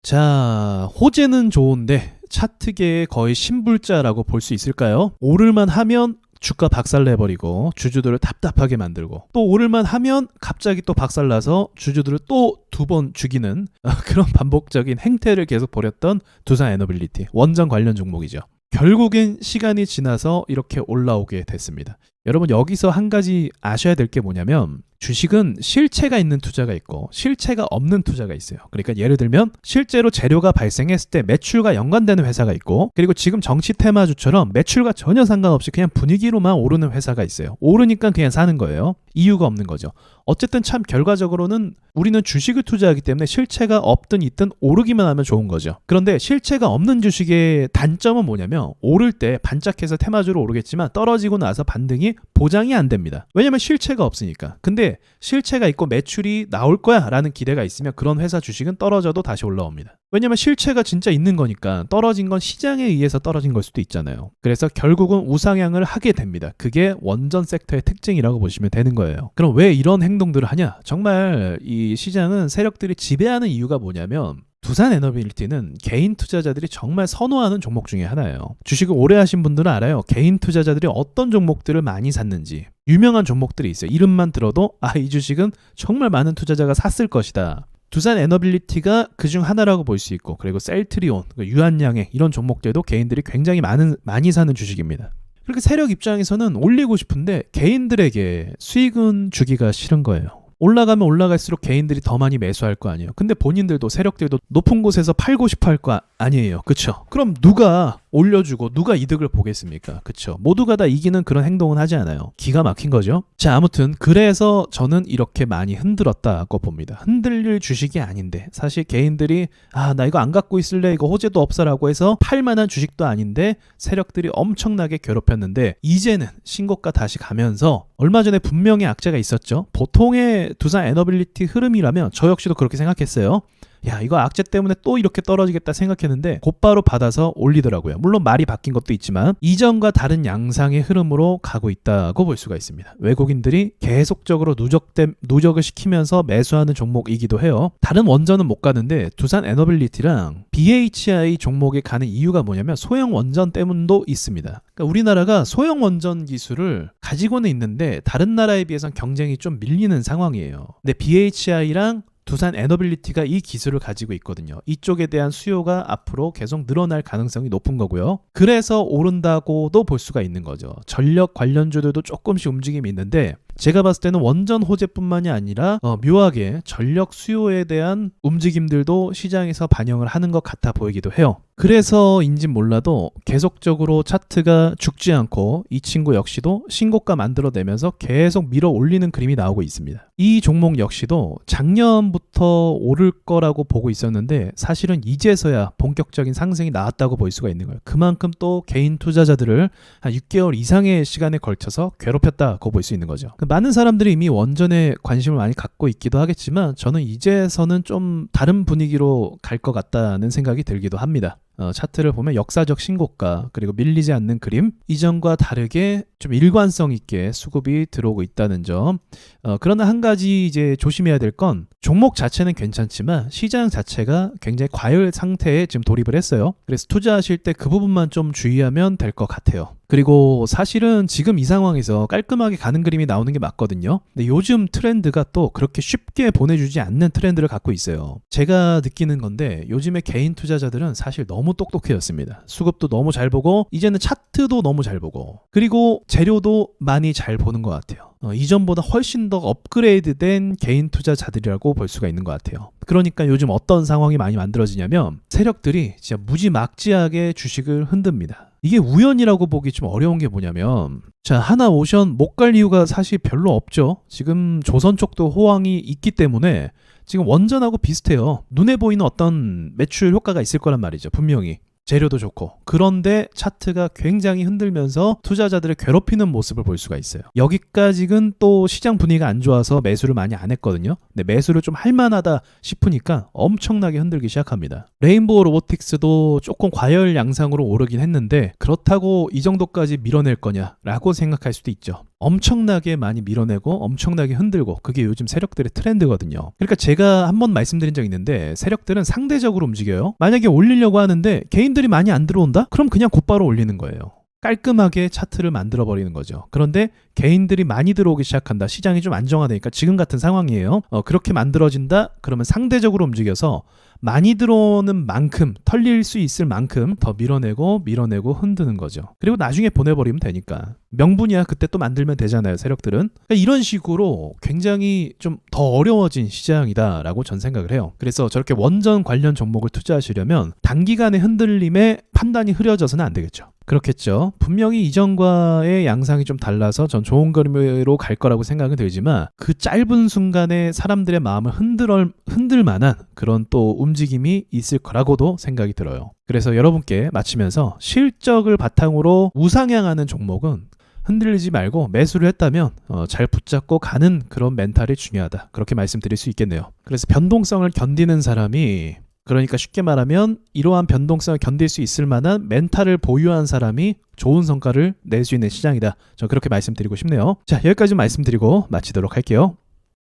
자, 호재는 좋은데 차트계의 거의 신불자라고 볼 수 있을까요? 오를만 하면 주가 박살내버리고 주주들을 답답하게 만들고, 또 오를만 하면 갑자기 또 박살나서 주주들을 또 두 번 죽이는 그런 반복적인 행태를 계속 벌였던 두산 에너빌리티, 원전 관련 종목이죠. 결국엔 시간이 지나서 이렇게 올라오게 됐습니다. 여러분, 여기서 한 가지 아셔야 될 게 뭐냐면, 주식은 실체가 있는 투자가 있고 실체가 없는 투자가 있어요. 그러니까 예를 들면 실제로 재료가 발생했을 때 매출과 연관되는 회사가 있고, 그리고 지금 정치 테마주처럼 매출과 전혀 상관없이 그냥 분위기로만 오르는 회사가 있어요. 오르니까 그냥 사는 거예요. 이유가 없는 거죠. 어쨌든 참 결과적으로는 우리는 주식을 투자하기 때문에 실체가 없든 있든 오르기만 하면 좋은 거죠. 그런데 실체가 없는 주식의 단점은 뭐냐면, 오를 때 반짝해서 테마주로 오르겠지만 떨어지고 나서 반등이 보장이 안 됩니다. 왜냐면 실체가 없으니까. 근데 실체가 있고 매출이 나올 거야 라는 기대가 있으면 그런 회사 주식은 떨어져도 다시 올라옵니다. 왜냐면 실체가 진짜 있는 거니까. 떨어진 건 시장에 의해서 떨어진 걸 수도 있잖아요. 그래서 결국은 우상향을 하게 됩니다. 그게 원전 섹터의 특징이라고 보시면 되는 거예요. 그럼 왜 이런 행동들을 하냐? 정말 이 시장은 세력들이 지배하는 이유가 뭐냐면, 두산 에너빌리티는 개인 투자자들이 정말 선호하는 종목 중에 하나예요. 주식을 오래 하신 분들은 알아요. 개인 투자자들이 어떤 종목들을 많이 샀는지. 유명한 종목들이 있어요. 이름만 들어도 이 주식은 정말 많은 투자자가 샀을 것이다. 두산 에너빌리티가 그중 하나라고 볼 수 있고, 그리고 셀트리온, 유한양행, 이런 종목들도 개인들이 굉장히 많이 사는 주식입니다. 그렇게 세력 입장에서는 올리고 싶은데 개인들에게 수익은 주기가 싫은 거예요. 올라가면 올라갈수록 개인들이 더 많이 매수할 거 아니에요. 근데 본인들도, 세력들도 높은 곳에서 팔고 싶어 할 거 아니에요. 그쵸? 그럼 누가 올려주고 누가 이득을 보겠습니까? 그쵸? 모두가 다 이기는 그런 행동은 하지 않아요. 기가 막힌 거죠. 자, 아무튼 그래서 저는 이렇게 많이 흔들었다고 봅니다. 흔들릴 주식이 아닌데, 사실 개인들이 나 이거 안 갖고 있을래, 이거 호재도 없어라고 해서 팔만한 주식도 아닌데 세력들이 엄청나게 괴롭혔는데, 이제는 신고가 다시 가면서, 얼마 전에 분명히 악재가 있었죠. 보통의 두산 에너빌리티 흐름이라면 저 역시도 그렇게 생각했어요. 이거 악재 때문에 또 이렇게 떨어지겠다 생각했는데 곧바로 받아서 올리더라고요. 물론 말이 바뀐 것도 있지만 이전과 다른 양상의 흐름으로 가고 있다고 볼 수가 있습니다. 외국인들이 계속적으로 누적을 시키면서 매수하는 종목이기도 해요. 다른 원전은 못 가는데 두산 에너빌리티랑 BHI 종목에 가는 이유가 뭐냐면 소형 원전 때문도 있습니다. 그러니까 우리나라가 소형 원전 기술을 가지고는 있는데 다른 나라에 비해서는 경쟁이 좀 밀리는 상황이에요. 근데 BHI랑 두산 에너빌리티가 이 기술을 가지고 있거든요. 이쪽에 대한 수요가 앞으로 계속 늘어날 가능성이 높은 거고요. 그래서 오른다고도 볼 수가 있는 거죠. 전력 관련주들도 조금씩 움직임이 있는데, 제가 봤을 때는 원전 호재뿐만이 아니라 묘하게 전력 수요에 대한 움직임들도 시장에서 반영을 하는 것 같아 보이기도 해요. 그래서인진 몰라도 계속적으로 차트가 죽지 않고 이 친구 역시도 신고가 만들어내면서 계속 밀어 올리는 그림이 나오고 있습니다. 이 종목 역시도 작년부터 오를 거라고 보고 있었는데 사실은 이제서야 본격적인 상승이 나왔다고 볼 수가 있는 거예요. 그만큼 또 개인 투자자들을 한 6개월 이상의 시간에 걸쳐서 괴롭혔다고 볼 수 있는 거죠. 많은 사람들이 이미 원전에 관심을 많이 갖고 있기도 하겠지만 저는 이제서는 좀 다른 분위기로 갈 것 같다는 생각이 들기도 합니다. 차트를 보면 역사적 신고가, 그리고 밀리지 않는 그림, 이전과 다르게 좀 일관성 있게 수급이 들어오고 있다는 점. 그러나 한 가지 이제 조심해야 될 건, 종목 자체는 괜찮지만 시장 자체가 굉장히 과열 상태에 지금 돌입을 했어요. 그래서 투자하실 때 그 부분만 좀 주의하면 될 것 같아요. 그리고 사실은 지금 이 상황에서 깔끔하게 가는 그림이 나오는 게 맞거든요. 근데 요즘 트렌드가 또 그렇게 쉽게 보내주지 않는 트렌드를 갖고 있어요. 제가 느끼는 건데, 요즘에 개인 투자자들은 사실 너무 똑똑해졌습니다. 수급도 너무 잘 보고, 이제는 차트도 너무 잘 보고, 그리고 재료도 많이 잘 보는 것 같아요. 이전보다 훨씬 더 업그레이드된 개인 투자자들이라고 볼 수가 있는 것 같아요. 그러니까 요즘 어떤 상황이 많이 만들어지냐면, 세력들이 진짜 무지막지하게 주식을 흔듭니다. 이게 우연이라고 보기 좀 어려운 게 뭐냐면, 자, 하나오션 못 갈 이유가 사실 별로 없죠. 지금 조선 쪽도 호황이 있기 때문에 지금 원전하고 비슷해요. 눈에 보이는 어떤 매출 효과가 있을 거란 말이죠. 분명히. 재료도 좋고. 그런데 차트가 굉장히 흔들면서 투자자들을 괴롭히는 모습을 볼 수가 있어요. 여기까지는 또 시장 분위기가 안 좋아서 매수를 많이 안 했거든요. 근데 매수를 좀 할만하다 싶으니까 엄청나게 흔들기 시작합니다. 레인보우 로보틱스도 조금 과열 양상으로 오르긴 했는데, 그렇다고 이 정도까지 밀어낼 거냐라고 생각할 수도 있죠. 엄청나게 많이 밀어내고 엄청나게 흔들고, 그게 요즘 세력들의 트렌드거든요. 그러니까 제가 한번 말씀드린 적 있는데, 세력들은 상대적으로 움직여요. 만약에 올리려고 하는데 개인들이 많이 안 들어온다? 그럼 그냥 곧바로 올리는 거예요. 깔끔하게 차트를 만들어 버리는 거죠. 그런데 개인들이 많이 들어오기 시작한다. 시장이 좀 안정화되니까 지금 같은 상황이에요. 그렇게 만들어진다? 그러면 상대적으로 움직여서 많이 들어오는 만큼, 털릴 수 있을 만큼 더 밀어내고 흔드는 거죠. 그리고 나중에 보내버리면 되니까. 명분이야 그때 또 만들면 되잖아요, 세력들은. 그러니까 이런 식으로 굉장히 좀 더 어려워진 시장이다라고 전 생각을 해요. 그래서 저렇게 원전 관련 종목을 투자하시려면 단기간의 흔들림에 판단이 흐려져서는 안 되겠죠. 그렇겠죠. 분명히 이전과의 양상이 좀 달라서 전 좋은 그림으로 갈 거라고 생각은 들지만, 그 짧은 순간에 사람들의 마음을 흔들 만한 그런 또 움직임이 있을 거라고도 생각이 들어요. 그래서 여러분께 마치면서, 실적을 바탕으로 우상향하는 종목은 흔들리지 말고 매수를 했다면 잘 붙잡고 가는 그런 멘탈이 중요하다, 그렇게 말씀드릴 수 있겠네요. 그래서 변동성을 견디는 사람이, 그러니까 쉽게 말하면 이러한 변동성을 견딜 수 있을 만한 멘탈을 보유한 사람이 좋은 성과를 낼 수 있는 시장이다, 저 그렇게 말씀드리고 싶네요. 자, 여기까지 말씀드리고 마치도록 할게요.